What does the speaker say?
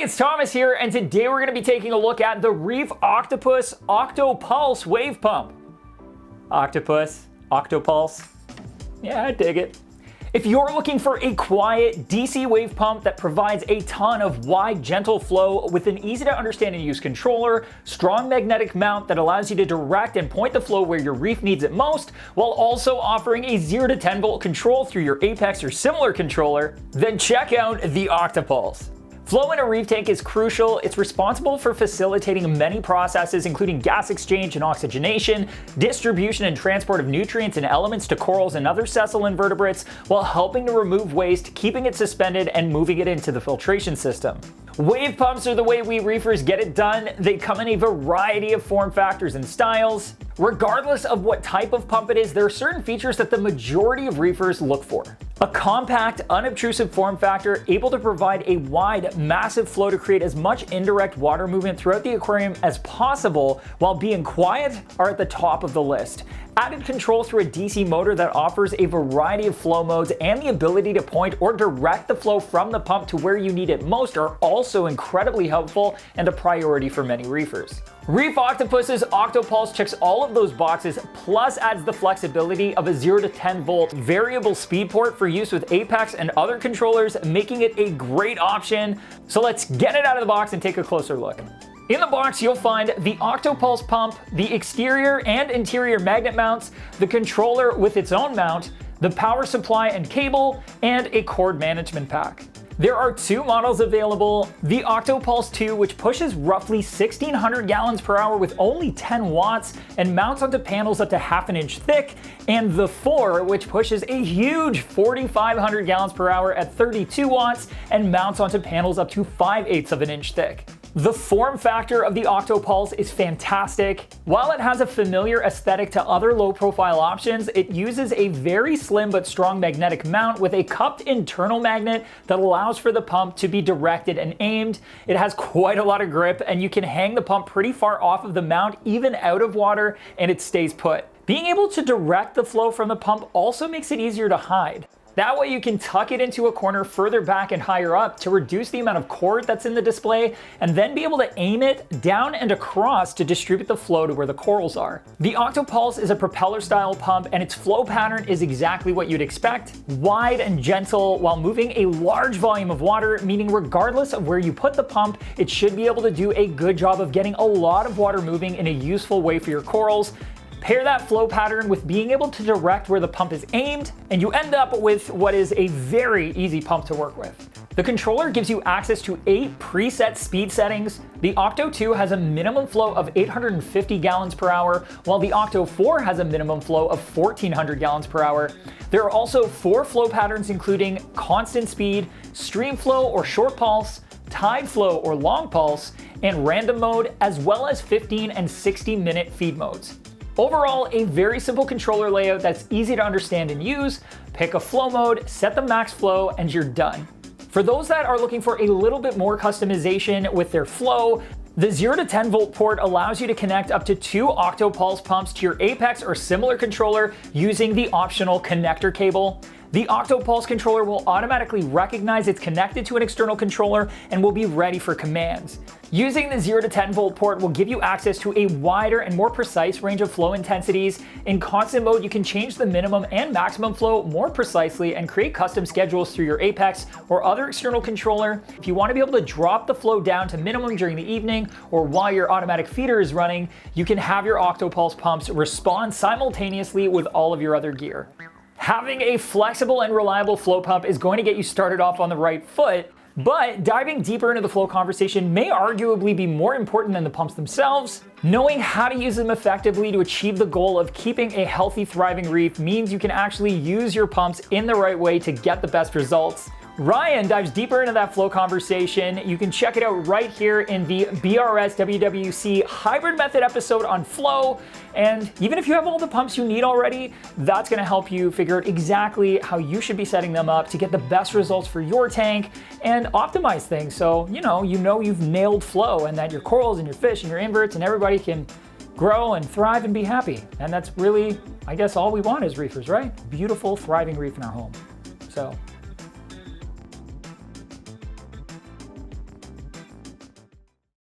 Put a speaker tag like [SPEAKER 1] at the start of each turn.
[SPEAKER 1] it's Thomas here, and today we're going to be taking a look at the Reef Octopus Octo Pulse wave pump. Octopus, Octo Pulse. Yeah, I dig it. If you're looking for a quiet DC wave pump that provides a ton of wide, gentle flow with an easy to understand and use controller, strong magnetic mount that allows you to direct and point the flow where your reef needs it most, while also offering a 0 to 10 volt control through your Apex or similar controller, then check out the Octopulse. Flow in a reef tank is crucial. It's responsible for facilitating many processes, including gas exchange and oxygenation, distribution and transport of nutrients and elements to corals and other sessile invertebrates, while helping to remove waste, keeping it suspended, and moving it into the filtration system. Wave pumps are the way we reefers get it done. They come in a variety of form factors and styles. Regardless of what type of pump it is, there are certain features that the majority of reefers look for. A compact, unobtrusive form factor able to provide a wide, massive flow to create as much indirect water movement throughout the aquarium as possible while being quiet are at the top of the list. Added control through a DC motor that offers a variety of flow modes and the ability to point or direct the flow from the pump to where you need it most are also incredibly helpful and a priority for many reefers. Reef Octopus's Octo Pulse checks all of those boxes, plus adds the flexibility of a 0 to 10 volt variable speed port for use with Apex and other controllers, making it a great option. So let's get it out of the box and take a closer look. In the box, you'll find the Octopulse pump, the exterior and interior magnet mounts, the controller with its own mount, the power supply and cable, and a cord management pack. There are two models available, the Octopulse 2, which pushes roughly 1,600 gallons per hour with only 10 watts and mounts onto panels up to half an inch thick, and the 4, which pushes a huge 4,500 gallons per hour at 32 watts and mounts onto panels up to 5/8 of an inch thick. The form factor of the Octopulse is fantastic. While it has a familiar aesthetic to other low-profile options, it uses a very slim but strong magnetic mount with a cupped internal magnet that allows for the pump to be directed and aimed. It has quite a lot of grip, and you can hang the pump pretty far off of the mount, even out of water, and it stays put. Being able to direct the flow from the pump also makes it easier to hide. That way you can tuck it into a corner further back and higher up to reduce the amount of cord that's in the display, and then be able to aim it down and across to distribute the flow to where the corals are. The Octopulse is a propeller style pump, and its flow pattern is exactly what you'd expect. Wide and gentle while moving a large volume of water, meaning regardless of where you put the pump, it should be able to do a good job of getting a lot of water moving in a useful way for your corals. Pair that flow pattern with being able to direct where the pump is aimed, and you end up with what is a very easy pump to work with. The controller gives you access to 8 preset speed settings. The Octo 2 has a minimum flow of 850 gallons per hour, while the Octo 4 has a minimum flow of 1,400 gallons per hour. There are also 4 flow patterns, including constant speed, stream flow or short pulse, tide flow or long pulse, and random mode, as well as 15 and 60-minute feed modes. Overall, a very simple controller layout that's easy to understand and use. Pick a flow mode, set the max flow, and you're done. For those that are looking for a little bit more customization with their flow, the 0 to 10 volt port allows you to connect up to 2 Octopulse pumps to your Apex or similar controller using the optional connector cable. The Octopulse controller will automatically recognize it's connected to an external controller and will be ready for commands. Using the 0 to 10 volt port will give you access to a wider and more precise range of flow intensities. In constant mode, you can change the minimum and maximum flow more precisely and create custom schedules through your Apex or other external controller. If you want to be able to drop the flow down to minimum during the evening or while your automatic feeder is running, you can have your Octopulse pumps respond simultaneously with all of your other gear. Having a flexible and reliable flow pump is going to get you started off on the right foot, but diving deeper into the flow conversation may arguably be more important than the pumps themselves. Knowing how to use them effectively to achieve the goal of keeping a healthy, thriving reef means you can actually use your pumps in the right way to get the best results. Ryan dives deeper into that flow conversation. You can check it out right here in the BRSwc hybrid method episode on flow. And even if you have all the pumps you need already, that's going to help you figure out exactly how you should be setting them up to get the best results for your tank and optimize things. So, you know you've nailed flow, and that your corals and your fish and your inverts and everybody can grow and thrive and be happy. And that's really, I guess, all we want as reefers, right? Beautiful, thriving reef in our home. So